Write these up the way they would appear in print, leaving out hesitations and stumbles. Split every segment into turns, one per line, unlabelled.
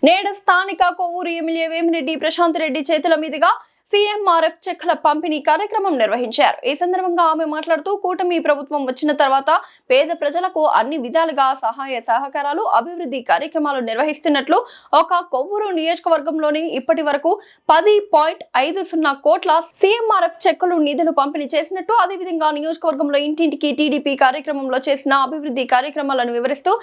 నేడు స్థానిక కొవ్వూరు ఎమ్మెల్యే వేమిరెడ్డి ప్రశాంత్ రెడ్డి చేతుల మీదుగా సీఎంఆర్ఎఫ్ చెక్కుల పంపిణీ కార్యక్రమం నిర్వహించారు. ఈ సందర్భంగా ఆమె మాట్లాడుతూ కూటమి ప్రభుత్వం వచ్చిన తర్వాత పేద ప్రజలకు అన్ని విధాలుగా సహాయ సహకారాలు అభివృద్ధి కార్యక్రమాలు నిర్వహిస్తున్నట్లు ఒక కొవ్వూరు నియోజకవర్గంలోని ఇప్పటి వరకు 10.50 కోట్ల సీఎంఆర్ఎఫ్ చెక్కులు నిధులు పంపిణీ చేసినట్టు, అదేవిధంగా నియోజకవర్గంలో ఇంటింటికి టీడీపీ కార్యక్రమంలో చేసిన అభివృద్ధి కార్యక్రమాలను వివరిస్తూ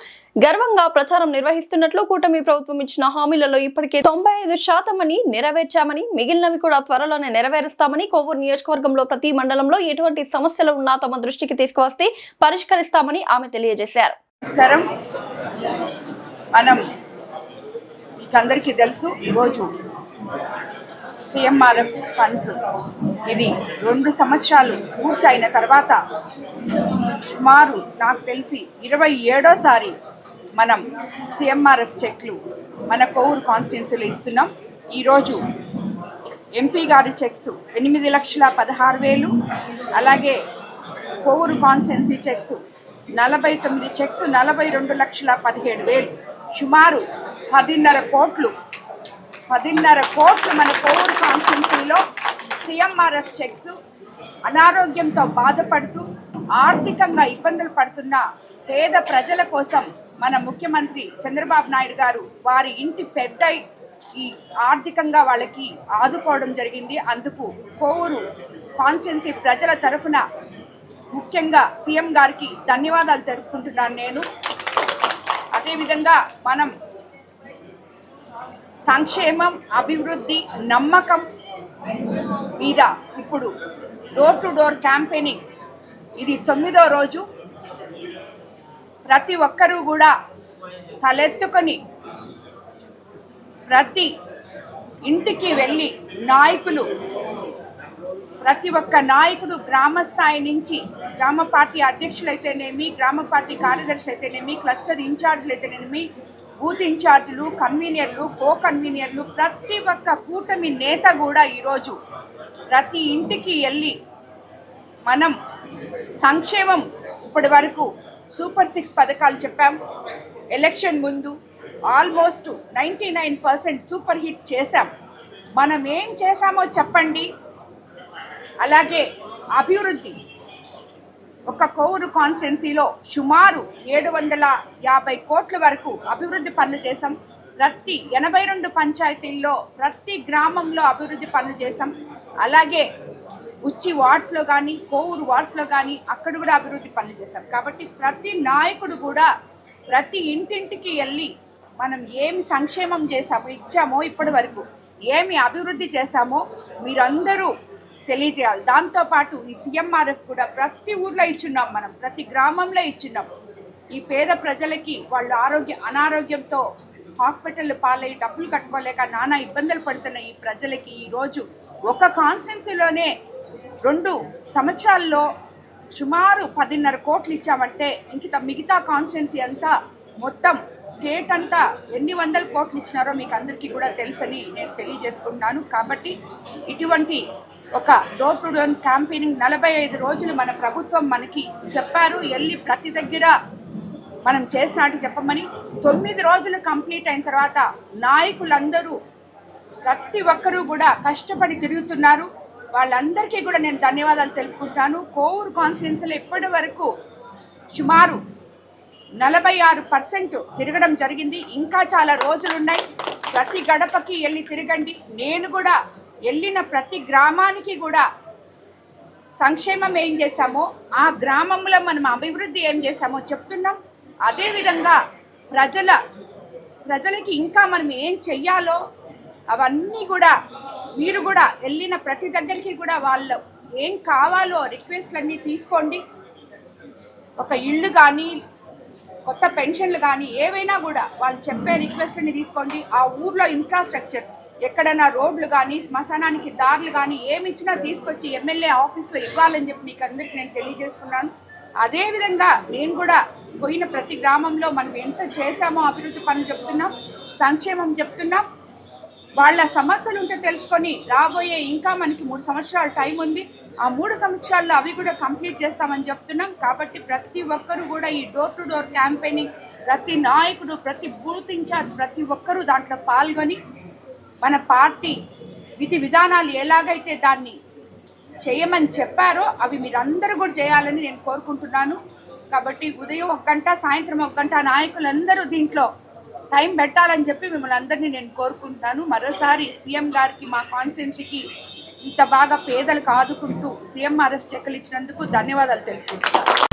గర్వంగా ప్రచారం నిర్వహిస్తున్నట్లు, కూటమి ప్రభుత్వం ఇచ్చిన హామీలలో ఇప్పటికే 95% అని నెరవేర్చామని, మిగిలినవి కూడా త్వరలోనే నెరవేరుస్తామని, కొవ్వూరు నియోజకవర్గంలో ప్రతి మండలంలో ఎటువంటి సమస్యలు ఉన్నా తమ దృష్టికి తీసుకువస్తే పరిష్కరిస్తామని ఆమె తెలియజేశారు.
మనం మీకందరికీ తెలుసు, ఈరోజు సీఎంఆర్ఎఫ్ ఫండ్స్ ఇది 2 సంవత్సరాలు పూర్తయిన తర్వాత సుమారు నాకు తెలిసి 27వ మనం సీఎంఆర్ఎఫ్ చెక్లు మన కొవ్వూరు కాన్స్టిట్యున్సీలో ఇస్తున్నాం. ఈరోజు ఎంపీ గారి చెక్స్ 8,16,000, అలాగే కొవ్వూరు కాన్స్టిట్యున్సీ చెక్స్ 49 చెక్స్ 42,17,000, సుమారు 10.5 కోట్లు మన కొవ్వూరు కాన్స్టిట్యున్సీలో సీఎంఆర్ఎఫ్ చెక్స్ అనారోగ్యంతో బాధపడుతూ ఆర్థికంగా ఇబ్బందులు పడుతున్న పేద ప్రజల కోసం మన ముఖ్యమంత్రి చంద్రబాబు నాయుడు గారు వారి ఇంటి పెద్ద ఈ ఆర్థికంగా వాళ్ళకి ఆదుకోవడం జరిగింది. అందుకు కొవ్వూరు కాన్స్టిట్యున్సీ ప్రజల తరఫున ముఖ్యంగా సీఎం గారికి ధన్యవాదాలు తెలుపుకుంటున్నాను నేను. అదేవిధంగా మనం సంక్షేమం, అభివృద్ధి, నమ్మకం మీద ఇప్పుడు డోర్ టు డోర్ క్యాంపెయినింగ్ ఇది 9వ రోజు. ప్రతి ఒక్కరూ కూడా తలెత్తుకొని ప్రతి ఇంటికి వెళ్ళి నాయకులు, ప్రతి ఒక్క నాయకుడు గ్రామ స్థాయి నుంచి గ్రామ పార్టీ అధ్యక్షులైతేనేమి, గ్రామ పార్టీ కార్యదర్శులైతేనేమి, క్లస్టర్ ఇన్ఛార్జీలు అయితేనేమి, బూత్ ఇన్ఛార్జీలు, కన్వీనర్లు, కో కన్వీనర్లు, ప్రతి ఒక్క కూటమి నేత కూడా ఈరోజు ప్రతి ఇంటికి వెళ్ళి మనం సంక్షేమం ఇప్పటి వరకు సూపర్ 6 పథకాలు చెప్పాం. ఎలక్షన్ ముందు ఆల్మోస్ట్ 99% సూపర్ హిట్ చేశాం. మనం ఏం చేశామో చెప్పండి. అలాగే అభివృద్ధి ఒక కొవ్వూరు కాన్స్టిట్యున్సీలో సుమారు 750 కోట్ల వరకు అభివృద్ధి పనులు చేశాం. ప్రతి 82 పంచాయతీల్లో ప్రతి గ్రామంలో అభివృద్ధి పనులు చేశాం. అలాగే ఉచ్చి వార్డ్స్లో కానీ, కొవ్వూరు వార్డ్స్లో కానీ అక్కడ కూడా అభివృద్ధి పనులు చేశాం. కాబట్టి ప్రతి నాయకుడు కూడా ప్రతి ఇంటింటికి వెళ్ళి మనం ఏమి సంక్షేమం చేశామో, ఇచ్చామో, ఇప్పటి వరకు ఏమి అభివృద్ధి చేశామో మీరందరూ తెలియజేయాలి. దాంతోపాటు ఈ సీఎంఆర్ఎఫ్ కూడా ప్రతి ఊర్లో ఇచ్చున్నాం, మనం ప్రతి గ్రామంలో ఇచ్చున్నాం. ఈ పేద ప్రజలకి వాళ్ళు అనారోగ్యంతో హాస్పిటల్ పాలై డబ్బులు కట్టుకోలేక నానా ఇబ్బందులు పడుతున్న ఈ ప్రజలకి ఈరోజు ఒక కాన్స్టిట్యున్సీలోనే 2 సంవత్సరాల్లో సుమారు 10.5 కోట్లు ఇచ్చామంటే ఇంక మిగతా కాన్స్టిట్యున్సీ అంతా మొత్తం స్టేట్ అంతా ఎన్ని వందల కోట్లు ఇచ్చినారో మీకు అందరికీ కూడా తెలుసని నేను తెలియజేసుకుంటున్నాను. కాబట్టి ఇటువంటి ఒక డోర్ టు డోర్ క్యాంపెయినింగ్ 45 రోజులు మన ప్రభుత్వం మనకి చెప్పారు. వెళ్ళి ప్రతి దగ్గర మనం చేసినట్టు చెప్పమని 9 రోజులు కంప్లీట్ అయిన తర్వాత నాయకులందరూ ప్రతి ఒక్కరూ కూడా కష్టపడి తిరుగుతున్నారు. వాళ్ళందరికీ కూడా నేను ధన్యవాదాలు తెలుపుకుంటాను. కొవ్వూరు కాన్స్టిట్యున్సీలో ఇప్పటి వరకు సుమారు 46% తిరగడం జరిగింది. ఇంకా చాలా రోజులు ఉన్నాయి. ప్రతి గడపకి వెళ్ళి తిరగండి. నేను కూడా వెళ్ళిన ప్రతి గ్రామానికి కూడా సంక్షేమం ఏం చేశామో, ఆ గ్రామంలో మనం అభివృద్ధి ఏం చేశామో చెప్తున్నాం. అదేవిధంగా ప్రజలకి ఇంకా మనం ఏం చెయ్యాలో అవన్నీ కూడా మీరు కూడా వెళ్ళిన ప్రతి దగ్గరికి కూడా వాళ్ళు ఏం కావాలో రిక్వెస్ట్లన్నీ తీసుకోండి. ఒక ఇళ్ళు కానీ, కొత్త పెన్షన్లు కానీ ఏవైనా కూడా వాళ్ళు చెప్పే రిక్వెస్ట్ని తీసుకోండి. ఆ ఊర్లో ఇన్ఫ్రాస్ట్రక్చర్ ఎక్కడైనా రోడ్లు కానీ, శ్మశానానికి దారులు కానీ ఏమి ఇచ్చినా తీసుకొచ్చి ఎమ్మెల్యే ఆఫీస్లో ఇవ్వాలని చెప్పి మీకు అందరికీ నేను తెలియజేస్తున్నాను. అదేవిధంగా నేను కూడా పోయిన ప్రతి గ్రామంలో మనం ఎంత చేశామో అభివృద్ధి పనులు చెప్తున్నాం, సంక్షేమం చెప్తున్నాం. వాళ్ళ సమస్యలు ఉంటే తెలుసుకొని రాబోయే ఇంకా మనకి 3 సంవత్సరాల టైం ఉంది. ఆ 3 సంవత్సరాల్లో అవి కూడా కంప్లీట్ చేస్తామని చెప్తున్నాం. కాబట్టి ప్రతి ఒక్కరు కూడా ఈ డోర్ టు డోర్ క్యాంపెయినింగ్ ప్రతి నాయకుడు, ప్రతి బూత్ ఇన్ఛార్జ్, ప్రతి ఒక్కరూ దాంట్లో పాల్గొని మన పార్టీ విధి విధానాలు ఎలాగైతే దాన్ని చేయమని చెప్పారో అవి మీరందరూ కూడా చేయాలని నేను కోరుకుంటున్నాను. కాబట్టి ఉదయం 1 గంట, సాయంత్రం 1 గంట నాయకులందరూ దీంట్లో టైం పెట్టాలని చెప్పి మిమ్మల్ని అందరినీ నేను కోరుకుంటున్నాను. మరోసారి సీఎం గారికి, మా కాన్స్టిట్యున్సీకి ఇంత బాగా పేదలకు ఆదుకుంటూ సీఎంఆర్ఎఫ్ చెక్కులు ఇచ్చినందుకు ధన్యవాదాలు తెలుపుకుంటున్నాను.